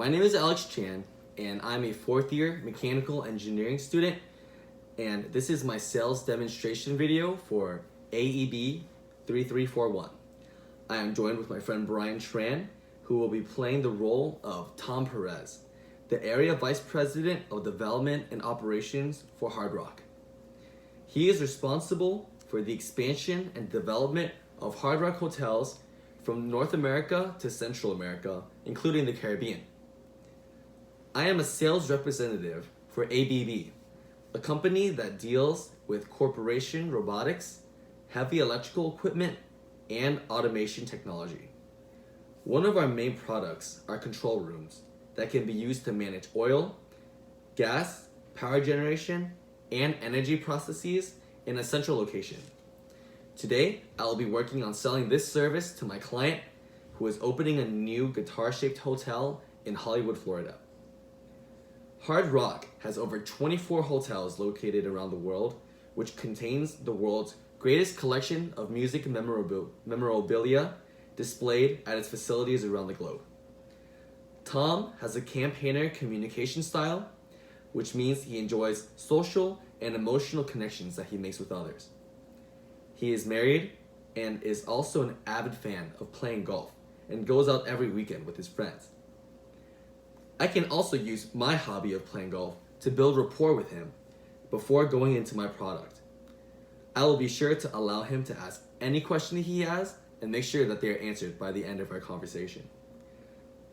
My name is Alex Chan, and I'm a fourth year mechanical engineering student, and this is my sales demonstration video for AEB 3341. I am joined with my friend Brian Tran, who will be playing the role of Tom Perez, the Area Vice President of Development and Operations for Hard Rock. He is responsible for the expansion and development of Hard Rock hotels from North America to Central America, including the Caribbean. I am a sales representative for ABB, a company that deals with corporation robotics, heavy electrical equipment, and automation technology. One of our main products are control rooms that can be used to manage oil, gas, power generation, and energy processes in a central location. Today, I will be working on selling this service to my client who is opening a new guitar-shaped hotel in Hollywood, Florida. Hard Rock has over 24 hotels located around the world, which contains the world's greatest collection of music memorabilia displayed at its facilities around the globe. Tom has a campaigner communication style, which means he enjoys social and emotional connections that he makes with others. He is married and is also an avid fan of playing golf and goes out every weekend with his friends. I can also use my hobby of playing golf to build rapport with him before going into my product. I will be sure to allow him to ask any question he has and make sure that they are answered by the end of our conversation.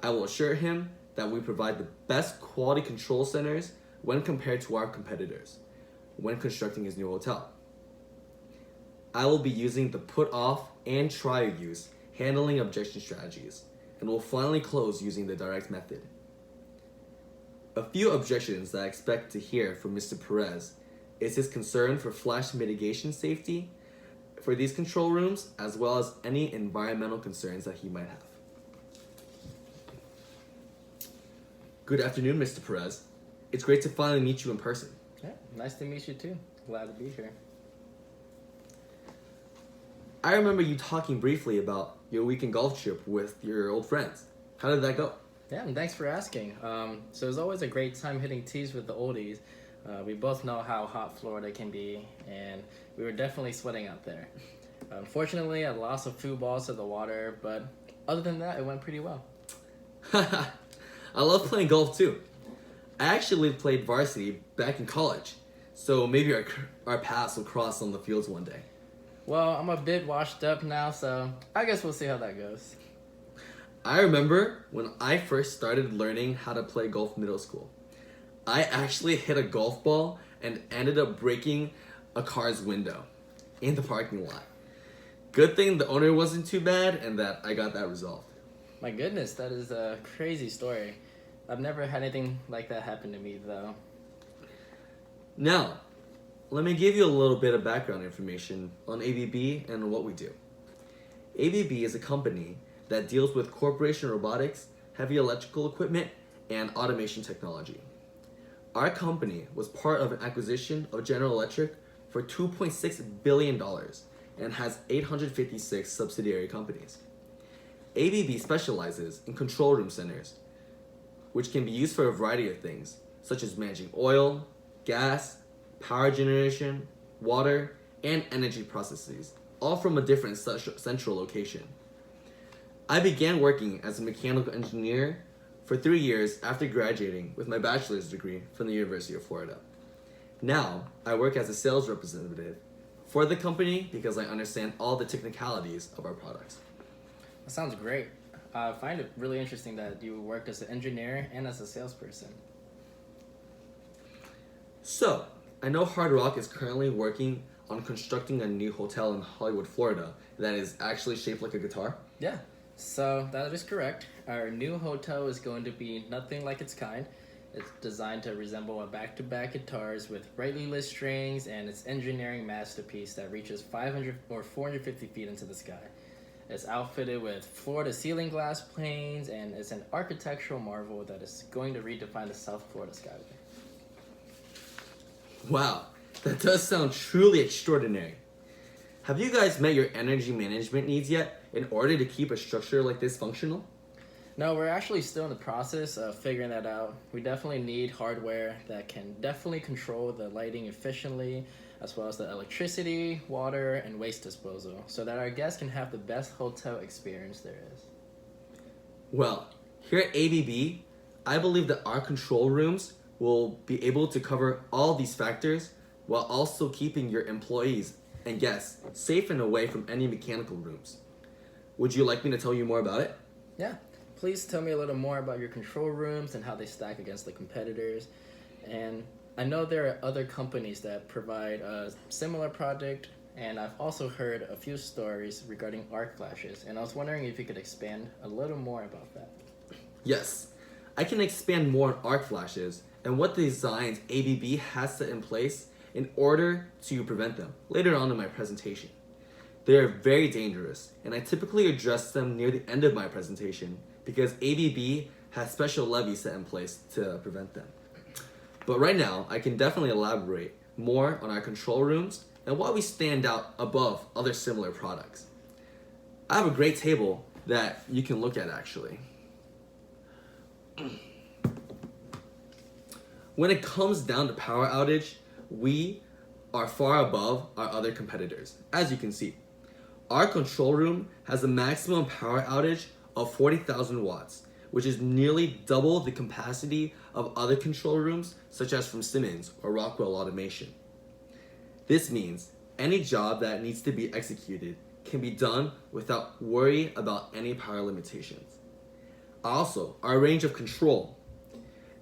I will assure him that we provide the best quality control centers when compared to our competitors when constructing his new hotel. I will be using the put off and try use handling objection strategies and will finally close using the direct method. A few objections that I expect to hear from Mr. Perez is his concern for flash mitigation safety for these control rooms, as well as any environmental concerns that he might have. Good afternoon, Mr. Perez. It's great to finally meet you in person. Yeah, nice to meet you too. Glad to be here. I remember you talking briefly about your weekend golf trip with your old friends. How did that go? Yeah, and thanks for asking. So it's always a great time hitting tees with the oldies. We both know how hot Florida can be, and we were definitely sweating out there. Unfortunately, I lost a few balls to the water, but other than that, it went pretty well. I love playing golf too. I actually played varsity back in college, so maybe our paths will cross on the fields one day. Well, I'm a bit washed up now, so I guess we'll see how that goes. I remember when I first started learning how to play golf middle school. I actually hit a golf ball and ended up breaking a car's window in the parking lot. Good thing the owner wasn't too bad and that I got that resolved. My goodness, that is a crazy story. I've never had anything like that happen to me, though. Now, let me give you a little bit of background information on ABB and what we do. ABB is a company that deals with corporation robotics, heavy electrical equipment, and automation technology. Our company was part of an acquisition of General Electric for $2.6 billion and has 856 subsidiary companies. ABB specializes in control room centers, which can be used for a variety of things, such as managing oil, gas, power generation, water, and energy processes, all from a different central location. I began working as a mechanical engineer for 3 years after graduating with my bachelor's degree from the University of Florida. Now, I work as a sales representative for the company because I understand all the technicalities of our products. That sounds great. I find it really interesting that you worked as an engineer and as a salesperson. So, I know Hard Rock is currently working on constructing a new hotel in Hollywood, Florida that is actually shaped like a guitar. Yeah, so that is correct. Our new hotel is going to be nothing like its kind. It's designed to resemble a back-to-back guitars with brightly lit strings, and its engineering masterpiece that reaches 500 or 450 feet into the sky. It's outfitted with floor-to-ceiling glass planes, and it's an architectural marvel that is going to redefine the South Florida skyway. Wow, that does sound truly extraordinary. Have you guys met your energy management needs yet in order to keep a structure like this functional? No, we're actually still in the process of figuring that out. We definitely need hardware that can definitely control the lighting efficiently, as well as the electricity, water, and waste disposal, so that our guests can have the best hotel experience there is. Well, here at ABB, I believe that our control rooms will be able to cover all these factors while also keeping your employees and guests safe and away from any mechanical rooms. Would you like me to tell you more about it? Yeah, please tell me a little more about your control rooms and how they stack against the competitors. And I know there are other companies that provide a similar product, and I've also heard a few stories regarding arc flashes, and I was wondering if you could expand a little more about that. Yes, I can expand more on arc flashes and what designs ABB has set in place in order to prevent them later on in my presentation. They are very dangerous, and I typically address them near the end of my presentation because ABB has special levies set in place to prevent them. But right now, I can definitely elaborate more on our control rooms and why we stand out above other similar products. I have a great table that you can look at actually. When it comes down to power outage, we are far above our other competitors, as you can see. Our control room has a maximum power outage of 40,000 watts, which is nearly double the capacity of other control rooms, such as from Siemens or Rockwell Automation. This means any job that needs to be executed can be done without worry about any power limitations. Also, our range of control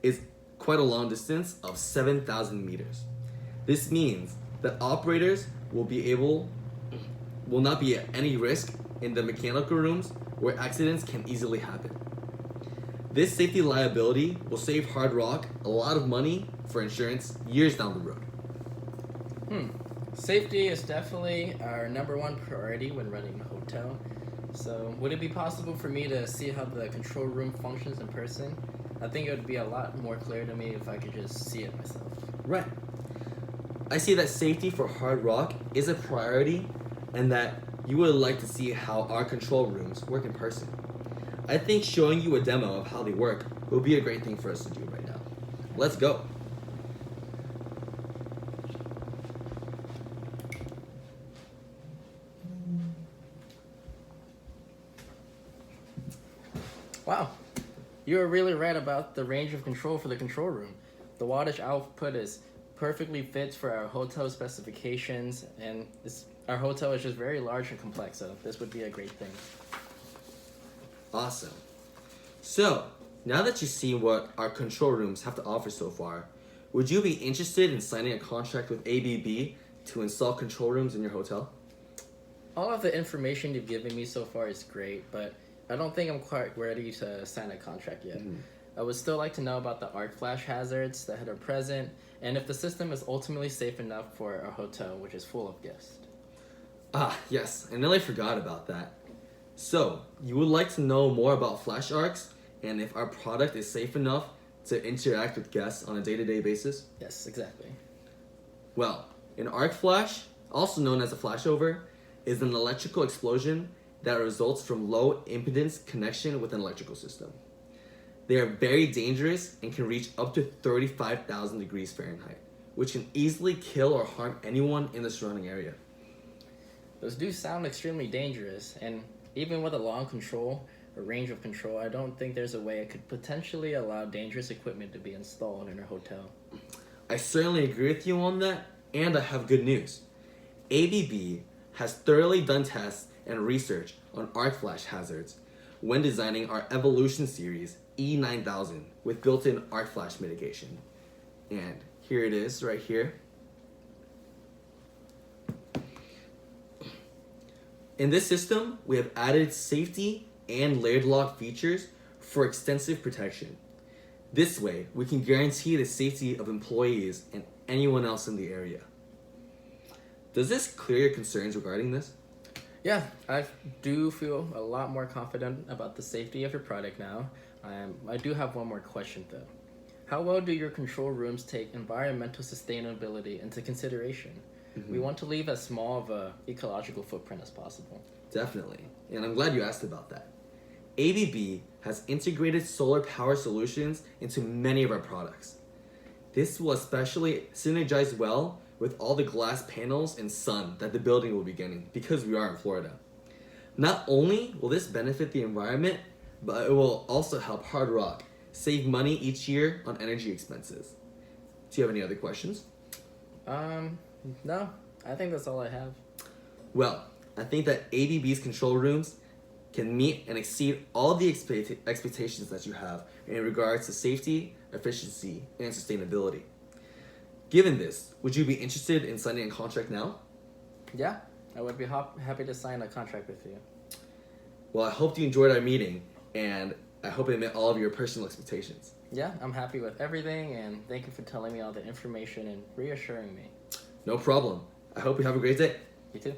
is quite a long distance of 7,000 meters. This means that operators will not be at any risk in the mechanical rooms where accidents can easily happen. This safety liability will save Hard Rock a lot of money for insurance years down the road. Safety is definitely our number one priority when running a hotel. So, would it be possible for me to see how the control room functions in person? I think it would be a lot more clear to me if I could just see it myself. Right. I see that safety for Hard Rock is a priority and that you would like to see how our control rooms work in person. I think showing you a demo of how they work will be a great thing for us to do right now. Let's go. Wow, you were really right about the range of control for the control room. The wattage output is perfectly fits for our hotel specifications, and our hotel is just very large and complex, so this would be a great thing. Awesome. So, now that you've seen what our control rooms have to offer so far, would you be interested in signing a contract with ABB to install control rooms in your hotel? All of the information you've given me so far is great, but I don't think I'm quite ready to sign a contract yet. I would still like to know about the arc flash hazards that are present, and if the system is ultimately safe enough for a hotel which is full of guests. Ah, yes, I nearly forgot about that. So, you would like to know more about flash arcs and if our product is safe enough to interact with guests on a day-to-day basis? Yes, exactly. Well, an arc flash, also known as a flashover, is an electrical explosion that results from low impedance connection with an electrical system. They are very dangerous and can reach up to 35,000 degrees Fahrenheit, which can easily kill or harm anyone in the surrounding area. Those do sound extremely dangerous, and even with a long control or range of control, I don't think there's a way it could potentially allow dangerous equipment to be installed in a hotel. I certainly agree with you on that, and I have good news. ABB has thoroughly done tests and research on arc flash hazards when designing our Evolution Series E9000 with built-in arc flash mitigation. And here it is right here. In this system, we have added safety and layered lock features for extensive protection. This way, we can guarantee the safety of employees and anyone else in the area. Does this clear your concerns regarding this? Yeah, I do feel a lot more confident about the safety of your product now. I do have one more question though. How well do your control rooms take environmental sustainability into consideration? We want to leave as small of a ecological footprint as possible. Definitely, and I'm glad you asked about that. ABB has integrated solar power solutions into many of our products. This will especially synergize well with all the glass panels and sun that the building will be getting because we are in Florida. Not only will this benefit the environment, but it will also help Hard Rock save money each year on energy expenses. Do you have any other questions? No, I think that's all I have. Well, I think that ABB's control rooms can meet and exceed all the expectations that you have in regards to safety, efficiency, and sustainability. Given this, would you be interested in signing a contract now? Yeah, I would be happy to sign a contract with you. Well, I hope you enjoyed our meeting, and I hope it met all of your personal expectations. Yeah, I'm happy with everything, and thank you for telling me all the information and reassuring me. No problem. I hope you have a great day. You too.